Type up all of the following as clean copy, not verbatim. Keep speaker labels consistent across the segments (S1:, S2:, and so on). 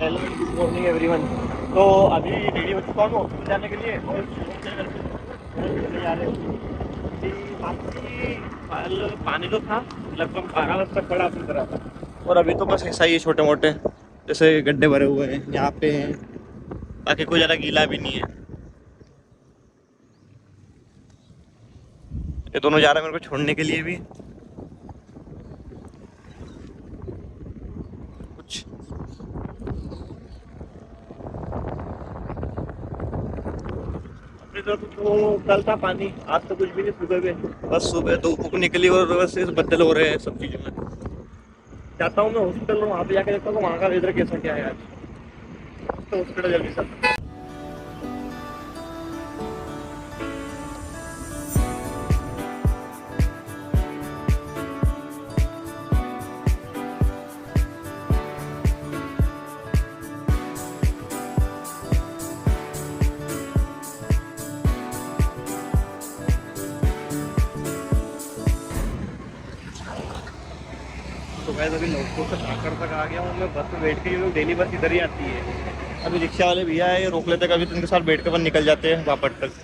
S1: Hello, good morning everyone. तो अभी ready हो चुका हूँ हॉस्पिटल जाने के लिए और चले जा रहे हैं। अभी बाकी कल पानी तो था, लगभग 12 बजे तक बड़ा अपनी तरह था। और अभी तो बस ऐसा ही है, छोटे मोटे जैसे गड्ढे भरे हुए हैं यहाँ पे हैं। बाकी कोई ज़्यादा गीला भी नहीं है। ये दोनों जा रहे हैं मेरे को छोड़ने के लिए भी कुछ। अपनी तरफ तो कल था पानी, आज तो कुछ भी नहीं। सुबह में बस सुबह धूप निकली और बस इस बदल हो रहे हैं सब चीज़ों में। जाता हूँ मैं हॉस्पिटल, वहाँ पे जाके देखता हूँ वहाँ का वेदर कैसा क्या है आज। तो हॉस्पिटल जल्दी से। तो गाइस अभी नौपुर से भाकर तक आ गया हूँ मैं। बस में बैठ के, लोग डेली बस इधर ही आती है। अभी रिक्शा वाले भैया है, रोक लेते, कभी तो इनके साथ बैठ के अपन निकल जाते हैं बापट तक।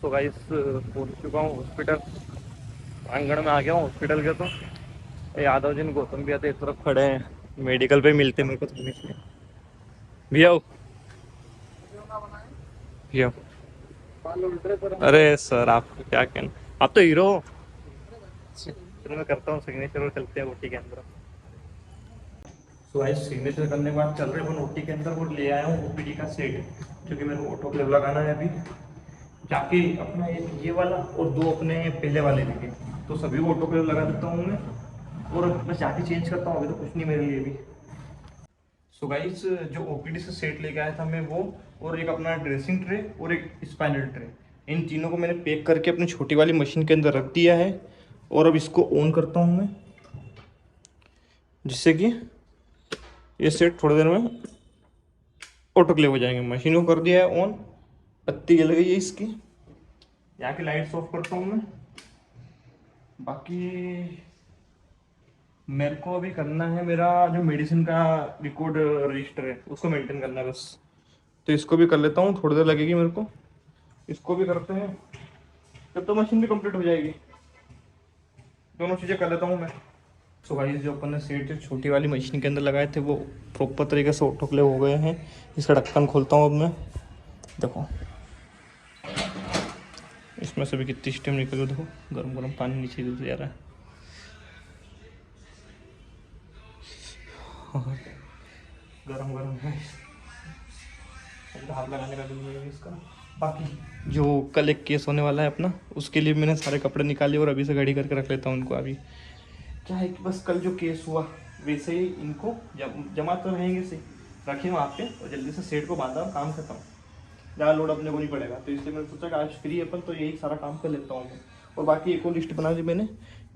S1: तो गाइस पहुँच चुका हूँ हॉस्पिटल, आंगन में आ गया हूँ हॉस्पिटल के। तो यादव जी गौतम भैया तो इस तरफ खड़े हैं, मेडिकल पे मिलते हैं मेरे को थोड़ी सी। भैया भैया, अरे सर आपको क्या कहना, आप तो हीरो हो। फिर मैं करता हूँ सिग्नेचर और चलते हैं ओटी के अंदर। तो भाई सिग्नेचर करने के बाद चल रहे हैं ओटी के अंदर और ले आया हूँ ओपीडी का सेट, क्योंकि मेरे को ऑटोक्लेव लगाना है अभी जाके। अपना एक ये वाला और दो अपने पहले वाले लेके, तो सभी को ऑटोक्लेव लगा देता हूँ मैं। और बस जाके चेंज करता हूँ, अभी तो कुछ नहीं मेरे लिए भी। सो गाइस जो ओपीडी से सेट लेके आया था मैं वो, और एक अपना ड्रेसिंग ट्रे और एक स्पाइनल ट्रे, इन तीनों को मैंने पैक करके अपनी छोटी वाली मशीन के अंदर रख दिया है। और अब इसको ऑन करता हूँ मैं, जिससे कि ये सेट थोड़ी देर में ऑटोक्लेव हो जाएंगे। मशीन को कर दिया है ऑन, बत्ती जल गई है इसकी। यहाँ की लाइट्स ऑफ करता हूँ मैं। बाकी मेरे को अभी करना है, मेरा जो मेडिसिन का रिकॉर्ड रजिस्टर है उसको मेंटेन करना है बस। तो इसको भी कर लेता हूँ, थोड़ी देर लगेगी मेरे को। इसको भी करते हैं, जब तो मशीन भी कंप्लीट हो जाएगी। दोनों चीज़ें कर लेता हूँ मैं। सो गाइस जो अपन ने सेट जो छोटी वाली मशीन के अंदर लगाए थे वो प्रॉपर तरीके से ऑटोक्लेव हो गए हैं। इसका ढक्कन खोलता हूँ अब मैं। देखो इसमें से भी कितनी स्टीम निकल गई, देखो गर्म गर्म पानी नीचे गिरते जा रहा है। गरम गरम है, हाथ लगाने का भी नहीं है इसका। बाकी जो कल एक केस होने वाला है अपना, उसके लिए मैंने सारे कपड़े निकाले और अभी से घड़ी करके रख लेता हूँ उनको। अभी क्या है कि बस कल जो केस हुआ वैसे ही इनको जमा तो रहेंगे से रखे वहाँ पे, और जल्दी से सेट को बांधा और काम खत्म। ज़्यादा लोड अपने को नहीं पड़ेगा, तो इसलिए मैंने सोचा कि आज फ्री अपन तो यही सारा काम कर लेता हूँ मैं। और बाकी एक और लिस्ट बना दी मैंने,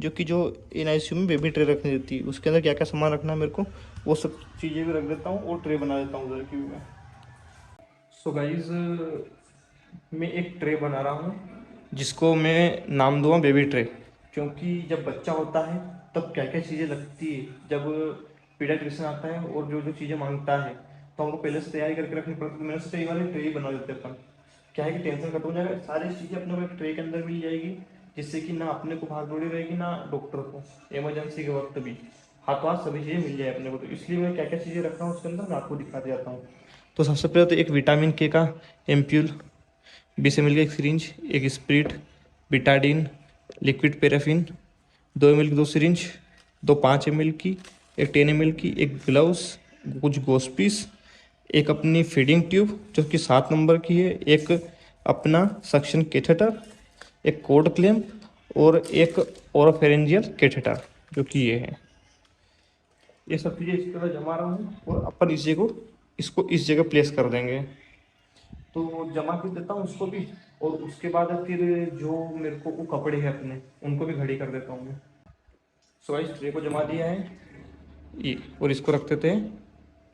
S1: जो कि जो NICU में बेबी ट्रे रखनी देती है, उसके अंदर क्या क्या सामान रखना है मेरे को, वो सब चीज़ें भी रख देता हूँ और ट्रे बना देता हूँ उधर की में। सो गाइज मैं एक ट्रे बना रहा हूँ जिसको मैं नाम दूँगा बेबी ट्रे, क्योंकि जब बच्चा होता है तब क्या क्या चीज़ें लगती है, जब पीडियाट्रिशियन आता है और जो जो चीज़ें मांगता है तो हमको पहले से तैयारी करके रखनी पड़ती है। तो मैंने सोचा ये वाले ट्रे ही बना देते अपन, क्या है कि टेंशन खत्म हो जाएगा, सारी चीज़ें अपने को एक ट्रे के अंदर मिल जाएगी, जिससे कि ना अपने को भाग दौड़ी रहेगी ना डॉक्टर को, इमरजेंसी के वक्त भी हाथों हाथ सभी चीज़ें मिल जाए अपने को। तो इसलिए मैं क्या क्या चीज़ें रख रहा हूँ उसके अंदर मैं आपको दिखाते जाता हूँ। तो सबसे पहले तो एक विटामिन के का एम्प्यूल, 20 ml का एक सिरिंज, एक spirit, Betadine, liquid paraffin, 2 ml की 2 सिरिंज, दो 5 ml की, एक 10 ml की, एक ग्लव्स, कुछ गोस्पीस, एक अपनी फीडिंग ट्यूब जो कि 7 नंबर की है, एक अपना सक्शन कैथेटर, एक कोड क्लैंप और एक ओरोफेरेंजियल कैथेटर जो कि ये है। ये सब चीज़ें इस तरह जमा रहा हूँ और अपन इस जगह इसको इस जगह प्लेस कर देंगे। तो जमा कर देता हूँ उसको भी, और उसके बाद फिर जो मेरे को वो कपड़े हैं अपने उनको भी घड़ी कर देता हूँ मैं। सो इस ट्रे को जमा दिया है ये, और इसको रख देते हैं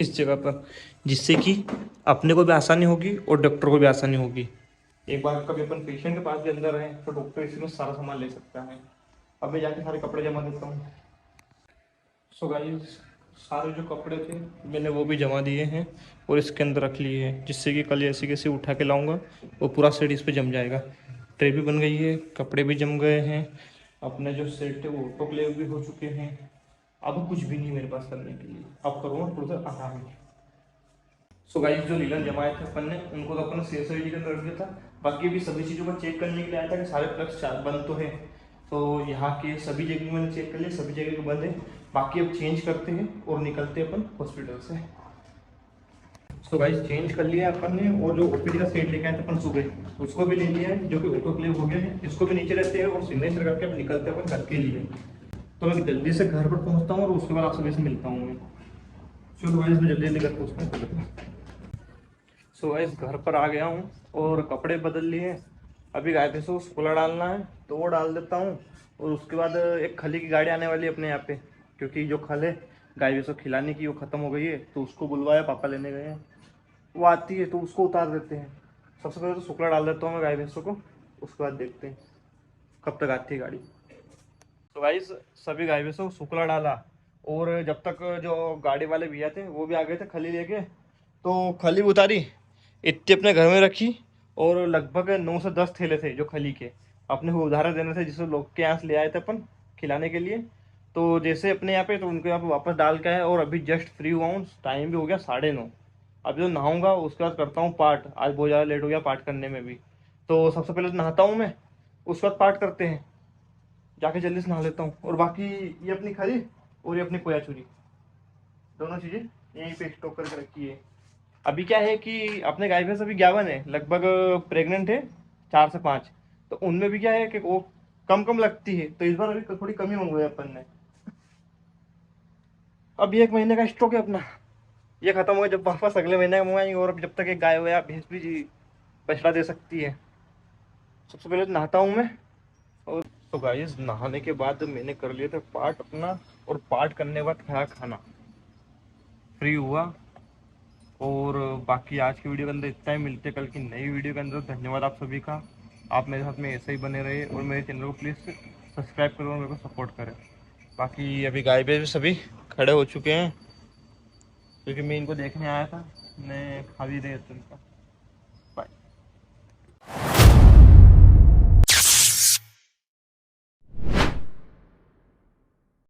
S1: इस जगह पर, जिससे कि अपने को भी आसानी होगी और डॉक्टर को भी आसानी होगी। एक बार कभी अपन पेशेंट के पास भी अंदर रहे तो डॉक्टर इसमें सारा सामान ले सकता है। अब मैं जाके सारे कपड़े जमा देता हूँ। सो गाइस, सारे जो कपड़े थे मैंने वो भी जमा दिए हैं और इसके अंदर रख लिए हैं, जिससे कि कल ऐसे कैसे उठा के लाऊंगा वो पूरा सेट इस पे जम जाएगा। ट्रे भी बन गई है, कपड़े भी जम गए हैं, अपने जो सेट है वो ऑटोक्लेव भी हो चुके हैं। अब कुछ भी नहीं मेरे पास करने के लिए, अब करूँगा थोड़ा सा आराम। सो गाइस, जो लीलन जमाए थे अपन ने उनको तो अपन से सही जगह रख दिया था। बाकी भी सभी चीज़ों को चेक करने के लिए आया था कि सारे प्लग्स बंद तो है। तो यहाँ के सभी जगह मैंने चेक कर लिया, सभी जगह के बंद है। बाकी अब चेंज करते हैं और निकलते हैं अपन हॉस्पिटल से। सो गाइस, चेंज कर लिया अपन ने, और जो ओपीडी का सेट लेके आए थे अपन सुबह उसको भी ले लिया है, जो कि ऑटोक्लेव हो गया है। इसको भी नीचे रहते हैं और सिग्नेचर करके अब निकलते हैं अपन घर के लिए। तो मैं जल्दी से घर पर पहुँचता हूँ और उसके बाद आप सभी से मिलता हूँ मैं। चलो गाइस, मैं जल्दी जल्दी घर पहुँचता हूँ। सो गाइस, घर पर आ गया हूँ और कपड़े बदल लिए। अभी गाय भैंसों को सुपला डालना है तो वो डाल देता हूँ, और उसके बाद एक खली की गाड़ी आने वाली है अपने यहाँ पे, क्योंकि जो खल है गाय भैंसों को खिलाने की वो ख़त्म हो गई है, तो उसको बुलवाया, पापा लेने गए हैं। वो आती है तो उसको उतार देते हैं। सबसे पहले तो शुक्ला डाल देता हूँ मैं गाय भैंसों को, उसके बाद देखते हैं कब तक आती है गाड़ी। तो गाइस, सभी गाय भैंसों को शुक्ला डाला, और जब तक जो गाड़ी वाले भैया थे वो भी आ गए थे खली लेके, तो खली उतारी, इतने अपने घर में रखी। और लगभग 9 से 10 थैले थे जो खली के, अपने को उधार देने थे जिससे लोग के यहाँ से ले आए थे अपन खिलाने के लिए। तो जैसे अपने यहाँ पे तो उनके यहाँ पे वापस डाल के आए, और अभी जस्ट फ्री हुआ हूँ, टाइम भी हो गया 9:30। अभी तो नहाऊंगा, उसके बाद करता हूँ पाठ। आज बहुत ज़्यादा लेट हो गया पाठ करने में भी, तो सबसे पहले तो नहाता हूँ मैं, उसके बाद पाठ करते हैं। जाके जल्दी से नहा लेता हूँ। और बाकी ये अपनी खली और ये अपनी पोया चूरी, दोनों चीज़ें यहीं पे स्टॉक करके रखी है। अभी क्या है कि अपने गाय भैंस अभी 51 है लगभग, प्रेग्नेंट है 4 से 5। तो उनमें भी क्या है कि वो कम कम लगती है, तो इस बार अभी थोड़ी कमी मंगवाई अपन ने। अब ये 1 महीने का स्टॉक है अपना, ये खत्म हो गया, जब वापस अगले महीने का मंगाएंगे। और अब जब तक एक गाय हो या भैंस भी जी बछड़ा दे सकती है। सबसे पहले तो नहाता हूँ मैं। और तो गाइस, नहाने के बाद मैंने कर लिया था पाठ अपना, और पाठ करने के बाद खाया खाना, फ्री हुआ। और बाकी आज की वीडियो के अंदर इतना ही, मिलते हैं कल की नई वीडियो के अंदर। धन्यवाद आप सभी का, आप मेरे साथ में ऐसे ही बने रहे, और मेरे चैनल को प्लीज़ सब्सक्राइब करो और मेरे को सपोर्ट करें। बाकी अभी गाय भैंस भी सभी खड़े हो चुके हैं, क्योंकि मैं इनको देखने आया था, मैं खा भी रहे थे उनका।